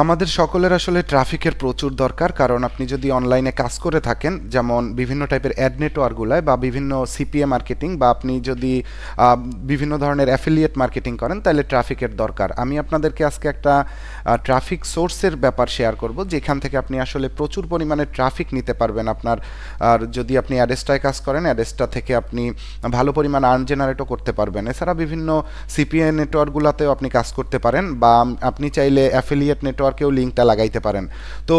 আমাদের সকলের আসলে ট্রাফিকের প্রচুর দরকার, কারণ আপনি যদি অনলাইনে কাজ করে থাকেন, যেমন বিভিন্ন টাইপের অ্যাড নেটওয়ার্কগুলায় বা বিভিন্ন সিপিএ মার্কেটিং, বা আপনি যদি বিভিন্ন ধরনের অ্যাফিলিয়েট মার্কেটিং করেন, তাহলে ট্রাফিকের দরকার। আমি আপনাদেরকে আজকে একটা ট্রাফিক সোর্সের ব্যাপার শেয়ার করব, যেখান থেকে আপনি আসলে প্রচুর পরিমাণে ট্রাফিক নিতে পারবেন আপনার। আর যদি আপনি অ্যাডেস্টায় কাজ করেন, অ্যাডেস্টা থেকে আপনি ভালো পরিমাণ আর্ন জেনারেটও করতে পারবেন। এছাড়া বিভিন্ন সিপিএ নেটওয়ার্কগুলোতেও আপনি কাজ করতে পারেন, বা আপনি চাইলে অ্যাফিলিয়েট নেটওয়ার্কেও লিঙ্কটা লাগাইতে পারেন। তো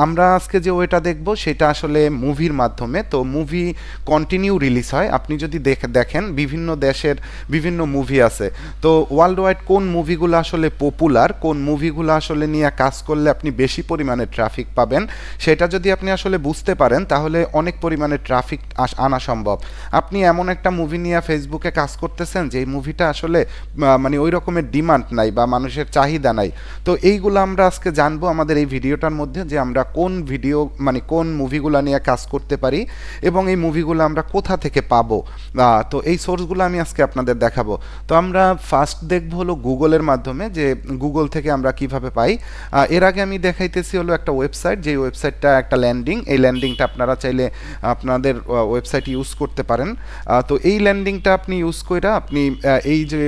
আমরা আজকে যে ওয়েটা দেখব সেটা আসলে মুভির মাধ্যমে। তো মুভি কন্টিনিউ রিলিজ হয়, আপনি যদি দেখেন বিভিন্ন দেশের বিভিন্ন মুভি আছে। তো ওয়ার্ল্ড ওয়াইড কোন মুভিগুলো আসলে পপুলার, কোন মুভিগুলো আসলে নিয়ে কাজ করলে আপনি বেশি পরিমাণে ট্রাফিক পাবেন, সেটা যদি আপনি আসলে বুঝতে পারেন, তাহলে অনেক পরিমাণে ট্রাফিক আনা সম্ভব। আপনি এমন একটা মুভি নিয়ে ফেসবুকে কাজ করতেছেন যে এই মুভিটা আসলে মানে ওই রকমের ডিমান্ড নাই বা মানুষের চাহিদা নাই। তো এইগুলো আমরা আজকে জানবো আমাদের এই ভিডিওটার মধ্যে, যে আমরা কোন ভিডিও মানে কোন মুভিগুলো নিয়ে কাজ করতে পারি এবং এই মুভিগুলো আমরা কোথা থেকে পাবো। তো এই সোর্সগুলো আমি আজকে আপনাদের দেখাবো। তো আমরা ফার্স্ট দেখবো হলো গুগলের মাধ্যমে, যে গুগল থেকে আমরা কিভাবে পাই। এর আগে আমি দেখাইতেছি হলো একটা ওয়েবসাইট, যে ওয়েবসাইটটা একটা ল্যান্ডিং, এই ল্যান্ডিংটা আপনারা চাইলে আপনাদের ওয়েবসাইট ইউজ করতে পারেন। তো এই ল্যান্ডিংটা আপনি ইউজ করে আপনি এই যে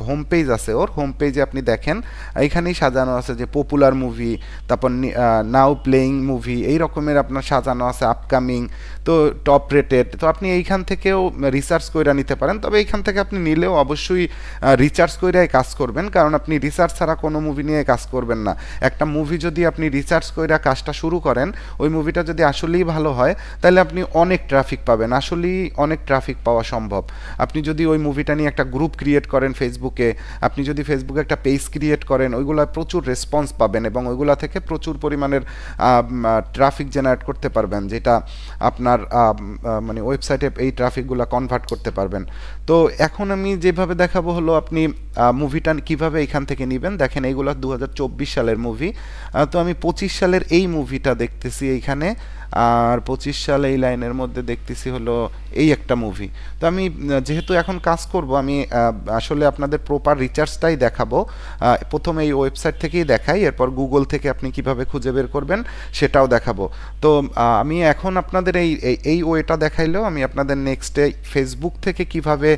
হোম পেজ আছে, ওর হোম পেজে আপনি দেখেন এইখানেই সাজানো আছে যে পপুলার মুভি, তারপর নাও প্লেইং মুভি, এই রকমের আপনার সাজানো আছে, আপকামিং, তো টপ রেটেড। তো আপনি এইখান থেকেও রিসার্চ করে নিতে পারেন, তবে এইখান থেকে আপনি নিলেও অবশ্যই রিসার্চ করে কাজ করবেন, কারণ আপনি রিসার্চ ছাড়া কোনো মুভি নিয়ে কাজ করবেন না। একটা মুভি যদি আপনি রিসার্চ করে কাজটা শুরু করেন, ওই মুভিটা যদি আসলেই ভালো হয়, তাহলে আপনি অনেক ট্রাফিক পাবেন, আসলেই অনেক ট্রাফিক পাওয়া সম্ভব। আপনি যদি ওই মুভিটা নিয়ে একটা গ্রুপ ক্রিয়েট করেন ফেসবুকে, আপনি যদি ফেসবুকে একটা পেজ ক্রিয়েট করেন, ওইগুলো প্রচুর রেসপন্স পাবেন এবং ওইগুলা থেকে প্রচুর পরিমাণের ট্রাফিক জেনারেট করতে পারবেন, যেটা আপনার মানে ওয়েবসাইটে এই ট্রাফিকগুলো কনভার্ট করতে পারবেন। তো এখন আমি যেভাবে দেখাবো হলো আপনি মুভিটা কিভাবে এখান থেকে নেবেন। দেখেন এইগুলো 2024 সালের মুভি। তো আমি 25 সালের এই মুভিটা দেখতেছি এইখানে, আর 25 সালে এই লাইনের মধ্যে দেখতেছি হলো এই একটা মুভি। তো আমি যেহেতু এখন কাজ করব, আমি আসলে আপনাদের প্রপার রিচার্জটাই দেখাবো। প্রথমে এই ওয়েবসাইট থেকেই দেখাই, এরপর গুগল থেকে আপনি কিভাবে খুঁজে বের করবেন সেটাও দেখাবো। তো আমি এখন আপনাদের এই ওয়েটা দেখাইলেও আমি আপনাদের নেক্সটে ফেসবুক থেকে কিভাবে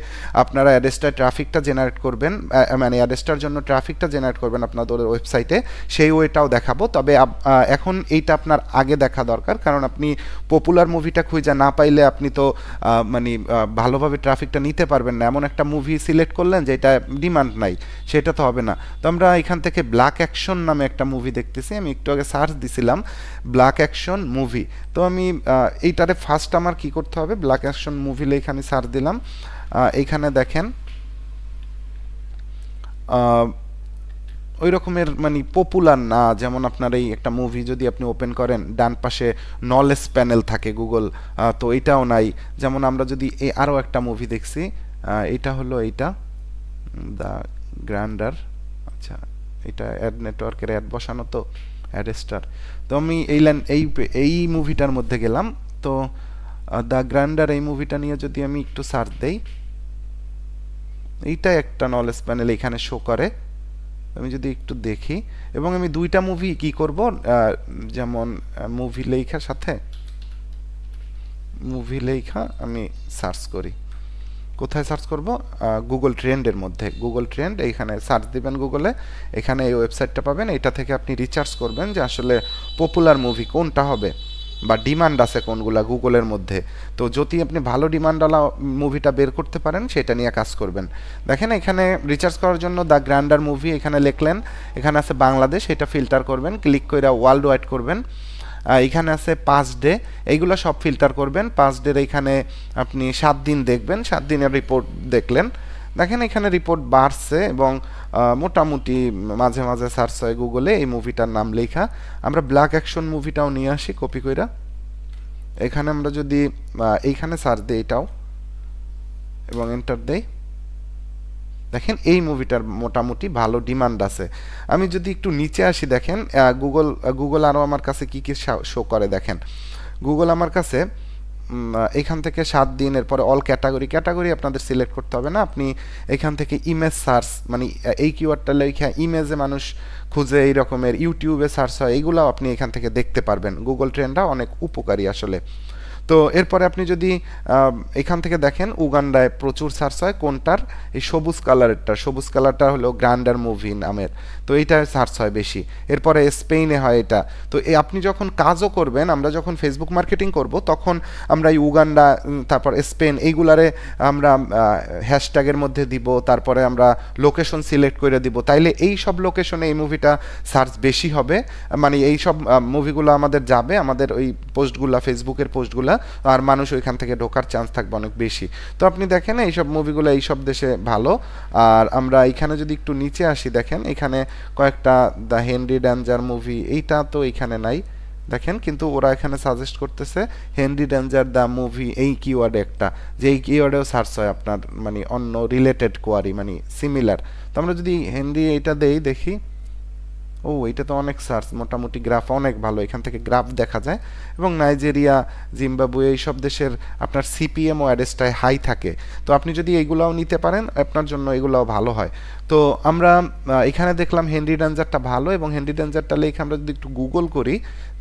আপনারা অ্যাডেস্টার ট্রাফিকটা জেনারেট করবেন, মানে অ্যাডেস্টার জন্য ট্রাফিকটা জেনারেট করবেন আপনাদের ওয়েবসাইটে, সেই ওয়েটাও দেখাবো। তবে এখন এইটা আপনার আগে দেখা দরকার, কারণ আপনি পপুলার মুভিটা খুঁজে না পাইলে আপনি তো মানে ভালোভাবে ট্রাফিকটা নিতে পারবেন না। এমন একটা মুভি সিলেক্ট করলেন যেটা ডিমান্ড নাই, সেটা তো হবে না। তো আমরা এখান থেকে ব্ল্যাক অ্যাকশন নামে একটা মুভি দেখতেছি, আমি একটু আগে সার্চ দিছিলাম ব্ল্যাক অ্যাকশন মুভি। তো আমি এইটারে ফার্স্ট আমার কি করতে হবে, ব্ল্যাক অ্যাকশন মুভি লিখে আমি সার্চ দিলাম। এইখানে দেখেন ওই রকমের মানে পপুলার না, যেমন আপনার এই একটা মুভি যদি আপনি ওপেন করেন, ডান পাশে নলেজ প্যানেল থাকে গুগল, তো এটাও নাই। যেমন আমরা যদি এই আরও একটা মুভি দেখছি, এটা হলো এইটা দ্য গ্র্যান্ডার। আচ্ছা, এটা অ্যাড নেটওয়ার্কের অ্যাড বসানো, তো অ্যাড স্টার। তো আমি এই মুভিটার মধ্যে গেলাম। তো দ্য গ্র্যান্ডার এই মুভিটা নিয়ে যদি আমি একটু সার্চ দেই, এইটা একটা নলেজ প্যানেল এখানে শো করে। আমি যদি একটু দেখি, এবং আমি দুইটা মুভি কি করব, যেমন মুভি লেখার সাথে মুভি লেখা আমি সার্চ করি। কোথায় সার্চ করব, গুগল ট্রেন্ডের মধ্যে, গুগল ট্রেন্ড এইখানে সার্চ দিবেন গুগলে, এখানে এই ওয়েবসাইটটা পাবেন। এটা থেকে আপনি রিসার্চ করবেন যে আসলে পপুলার মুভি কোনটা হবে বা ডিমান্ড আছে কোনগুলা গুগলের মধ্যে। তো যদি আপনি ভালো ডিমান্ডওয়ালা মুভিটা বের করতে পারেন, সেটা নিয়ে কাজ করবেন। দেখেন এখানে রিসার্চ করার জন্য দ্য গ্র্যান্ডার মুভি এখানে লিখলেন, এখানে আছে বাংলাদেশ, এটা ফিল্টার করবেন, ক্লিক করে ওয়ার্ল্ড ওয়াইড করবেন। এখানে আছে 5 ডে, এইগুলো সব ফিল্টার করবেন। 5 ডের এইখানে আপনি 7 দিন দেখবেন, 7 দিনের রিপোর্ট দেখলেন। দেখেন এখানে রিপোর্ট বাড়ছে এবং মোটামুটি মাঝে মাঝে সার্চ হয় গুগলে এই মুভিটার নাম লেখা। আমরা ব্ল্যাক অ্যাকশন মুভিটাও নিয়ে আসি কপি কইরা, এখানে আমরা যদি এইখানে সার্চ দিই এটাও এবং এন্টার দেই, দেখেন এই মুভিটার মোটামুটি ভালো ডিমান্ড আছে। আমি যদি একটু নিচে আসি, দেখেন গুগল আরও আমার কাছে কি কি শো করে। দেখেন গুগল আমার কাছে এখান থেকে 7 দিন, এরপরে অল ক্যাটাগরি আপনাদের সিলেক্ট করতে হবে না, আপনি এখান থেকে ইমেজ সার্চ মানে এই কিওয়ার্ডটা লেখা ইমেজে মানুষ খুঁজে এই রকমের ইউটিউবে সার্চ হয়, এইগুলাও আপনি এখান থেকে দেখতে পারবেন। গুগল ট্রেন্ডটা অনেক উপকারী আসলে। তো এরপরে আপনি যদি এখান থেকে দেখেন উগান্ডায় প্রচুর সার্চ হয় কোনটার, এই সবুজ কালারটা হলো গ্র্যান্ডার মুভি নামের, তো এইটা সার্চ হয় বেশি। এরপরে স্পেনে হয় এটা। তো এই আপনি যখন কাজও করবেন, আমরা যখন ফেসবুক মার্কেটিং করব তখন আমরা এই উগান্ডা তারপর স্পেন এইগুলারে আমরা হ্যাশট্যাগের মধ্যে দিব, তারপরে আমরা লোকেশন সিলেক্ট করে দিব, তাইলে এই সব লোকেশনে এই মুভিটা সার্চ বেশি হবে, মানে এই সব মুভিগুলো আমাদের যাবে আমাদের ওই পোস্টগুলা, ফেসবুকের পোস্টগুলা, আর মানুষ ওইখান থেকে ঢোকার চান্স থাকবে অনেক বেশি। তো আপনি দেখেন এইসব মুভিগুলো এইসব দেশে ভালো। আর আমরা এখানে যদি একটু নিচে আসি, দেখেন এখানে কয়েকটা দ্য হেনরি ড্যাঞ্জার মুভি, এইটা তো এখানে নাই দেখেন, কিন্তু ওরা এখানে সাজেস্ট করতেছে হেনরি ড্যাঞ্জার দ্য মুভি এই কিওয়ার্ডে একটা, যে এই কিওয়ার্ডেও সার্চ হয় আপনার মানে অন্য রিলেটেড কোয়ারি মানে সিমিলার। তো আমরা যদি হেনরি এইটা দেই দেখি, ও এটা তো অনেক সার্চ, মোটামুটি গ্রাফ অনেক ভালো, এখান থেকে গ্রাফ দেখা যায়। এবং নাইজেরিয়া, জিম্বাবুয়ে এইসব দেশের আপনার সিপিএম ও অ্যাড্রেসটায় হাই থাকে। তো আপনি যদি এইগুলাও নিতে পারেন আপনার জন্য এগুলাও ভালো হয়। তো আমরা এখানে দেখলাম হেনরি ড্যাঞ্জারটা ভালো, এবং হেনরি ড্যাঞ্জারটা লিখে আমরা যদি একটু গুগল করি,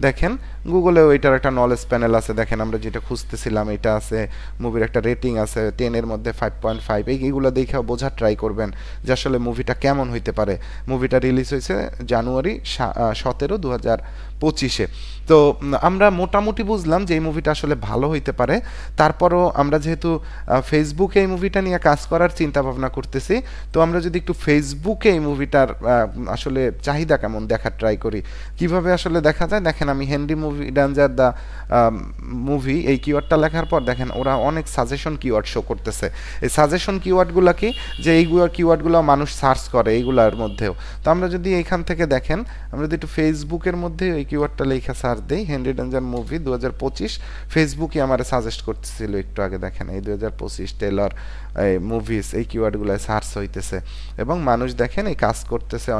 দেখেন গুগলেও এটার একটা নলেজ প্যানেল আছে, দেখেন আমরা যেটা খুঁজতেছিলাম এটা আছে, মুভির একটা রেটিং আছে 10-এর মধ্যে 5.5, এইগুলো দেখে বোঝার ট্রাই করবেন যে আসলে মুভিটা কেমন হইতে পারে। মুভিটা রিলিজ হয়েছে জানুয়ারি 17, 2025-এ। তো আমরা মোটামুটি বুঝলাম যে এই মুভিটা আসলে ভালো হইতে পারে। তারপরও আমরা যেহেতু ফেসবুকে এই মুভিটা নিয়ে কাজ করার চিন্তা ভাবনা করতেছি, তো আমরা যদি একটু ফেসবুকে এই মুভিটার আসলে চাহিদা কেমন দেখার ট্রাই করি, কিভাবে আসলে দেখা যায়, দেখেন আমি Henry movie danger the movie এই কিওয়ার্ডটা লেখার পর দেখেন ওরা অনেক সাজেশন কিওয়ার্ড শো করতেছে। এই সাজেশন কিওয়ার্ডগুলো কি, যে এইগুলো কিওয়ার্ডগুলো মানুষ সার্চ করে এইগুলোর মধ্যেও। তো আমরা যদি এইখান থেকে দেখেন, আমরা যদি একটু ফেসবুকের মধ্যে এই কিওয়ার্ডটা লেখা সার্চ দিই, হেনরি ড্যাঞ্জার মুভি 2025, ফেসবুকে আমার সাজেস্ট করতেছিল একটু আগে, দেখেন এই 2025 টেলর মুভিস এই কিওয়ার্ডগুলো সার্চ হইতেছে, এবং মানুষ দেখেন এই কাজ করতেছে,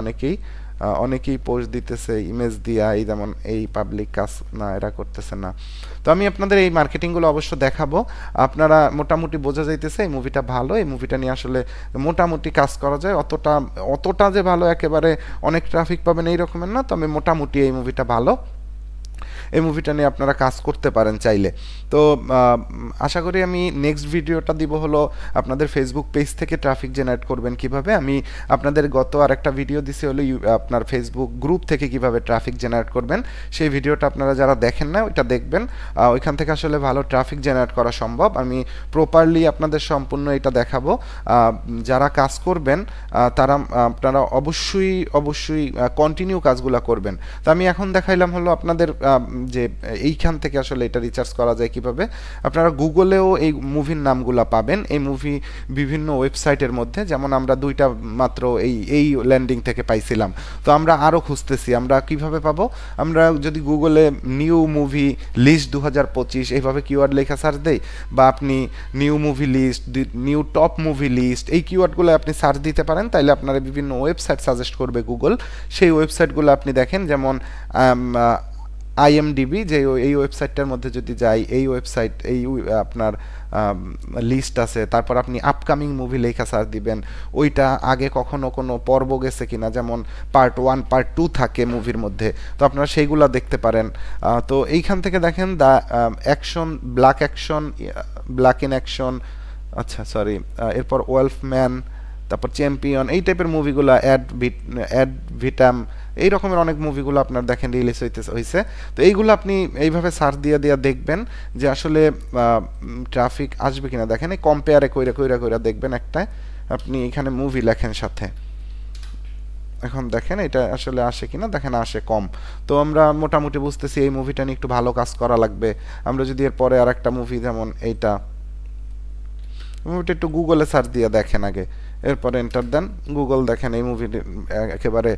অনেকেই পোস্ট দিতেছে ইমেজ দিয়া, এই যেমন এই পাবলিক কাজ না এরা করতেছে না। তো আমি আপনাদের এই মার্কেটিংগুলো অবশ্য দেখাবো, আপনারা মোটামুটি বোঝা যাইতেছে এই মুভিটা ভালো, এই মুভিটা নিয়ে আসলে মোটামুটি কাজ করা যায়, অতটা যে ভালো একেবারে অনেক ট্রাফিক পাবেন এই রকমের না, তবে মোটামুটি এই মুভিটা ভালো, এই মুভিটা নিয়ে আপনারা কাজ করতে পারেন চাইলে। তো আশা করি আমি নেক্সট ভিডিওটা দিব হলো আপনাদের ফেসবুক পেজ থেকে ট্রাফিক জেনারেট করবেন কিভাবে। আমি আপনাদের গত আরেকটা ভিডিও দিছি হলো আপনার ফেসবুক গ্রুপ থেকে কিভাবে ট্রাফিক জেনারেট করবেন, সেই ভিডিওটা আপনারা যারা দেখেন না ওইটা দেখবেন, ওইখান থেকে আসলে ভালো ট্রাফিক জেনারেট করা সম্ভব। আমি প্রপারলি আপনাদের সম্পূর্ণ এটা দেখাবো। যারা কাজ করবেন তারা আপনারা অবশ্যই কন্টিনিউ কাজগুলো করবেন। তো আমি এখন দেখাইলাম হলো আপনাদের যে এইখান থেকে আসলে এটা রিচার্জ করা যায় কিভাবে। আপনারা গুগলেও এই মুভির নামগুলো পাবেন, এই মুভি বিভিন্ন ওয়েবসাইটের মধ্যে, যেমন আমরা দুইটা মাত্র এই ল্যান্ডিং থেকে পাইছিলাম। তো আমরা আরও খুঁজতেছি, আমরা কিভাবে পাবো, আমরা যদি গুগলে নিউ মুভি লিস্ট 2025 এইভাবে কিওয়ার্ড লেখা সার্চ দেই, বা আপনি new movie list, new top movie list এই কিওয়ার্ডগুলো আপনি সার্চ দিতে পারেন, তাইলে আপনারা বিভিন্ন ওয়েবসাইট সাজেস্ট করবে গুগল। সেই ওয়েবসাইটগুলো আপনি দেখেন, যেমন আইএমডিবি, যে এই ওয়েবসাইটটার মধ্যে যদি যাই, এই ওয়েবসাইট এই আপনার লিস্ট আছে, তারপর আপনি আপকামিং মুভি লেখা সার্চ দিবেন, ওইটা আগে কখনো কোনো পর্ব গেছে কিনা, যেমন পার্ট 1 পার্ট 2 থাকে মুভির মধ্যে, তো আপনারা সেইগুলো দেখতে পারেন। তো এইখান থেকে দেখেন দ্য ব্ল্যাক ইন অ্যাকশন, আচ্ছা সরি, এরপর ওয়েলফম্যান, তারপর চ্যাম্পিয়ন, এই টাইপের মুভিগুলো, অ্যাড ভিটাম, এই রকমের অনেক মুভিগুলো আপনার দেখেন রিলিজ হয়েছে। তো এইগুলো আপনি এইভাবে সার্চ দিয়ে দেখবেন যে আসলে ট্রাফিক আসবে কিনা। দেখেন এই কম্পেয়ারে কইরা দেখবেন একটা, আপনি এখানে মুভি লেখেন সাথে, এখন দেখেন এটা আসলে আসে কিনা, দেখেন আসে কম। তো আমরা মোটামুটি বুঝতেছি এই মুভিটা নিয়ে একটু ভালো কাজ করা লাগবে। আমরা যদি এরপরে আর একটা মুভি যেমন এইটা, মুভিটা একটু গুগলে সার্চ দিয়ে দেখেন আগে, এরপরে এন্টার দেন, গুগল দেখেন এই মুভি একেবারে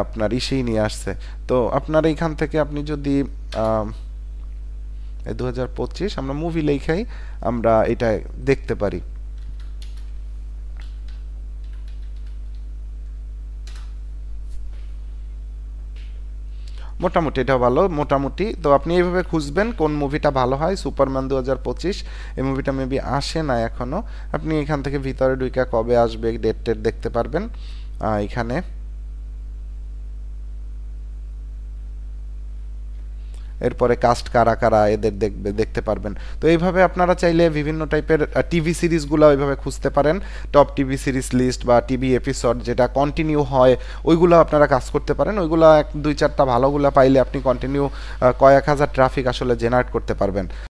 আপনার ইসেই নিয়ে আসছে। তো আপনার এইখান থেকে আপনি যদি 2025 আমরা মুভি লেখাই, আমরা এটা দেখতে পারি। মোটামুটি এটাও ভালো, মোটামুটি। তো আপনি এইভাবে খুঁজবেন কোন মুভিটা ভালো হয়। সুপারম্যান 2025 এই মুভিটা মেবি আসে না এখনো। আপনি এখান থেকে ভিতরে ঢুইকা কবে আসবে ডেট টেট দেখতে পারবেন এখানে। এরপরে কাস্ট কারা কারা এদের দেখতে পারবেন। তো এইভাবে আপনারা চাইলে বিভিন্ন টাইপের টিভি সিরিজগুলো ওইভাবে খুঁজতে পারেন। টপ টিভি সিরিজ লিস্ট বা টিভি এপিসোড যেটা কন্টিনিউ হয় ওইগুলো আপনারা কাজ করতে পারেন। ওইগুলো এক দুই চারটা ভালোগুলো পাইলে আপনি কন্টিনিউ কয়েক হাজার ট্রাফিক আসলে জেনারেট করতে পারবেন।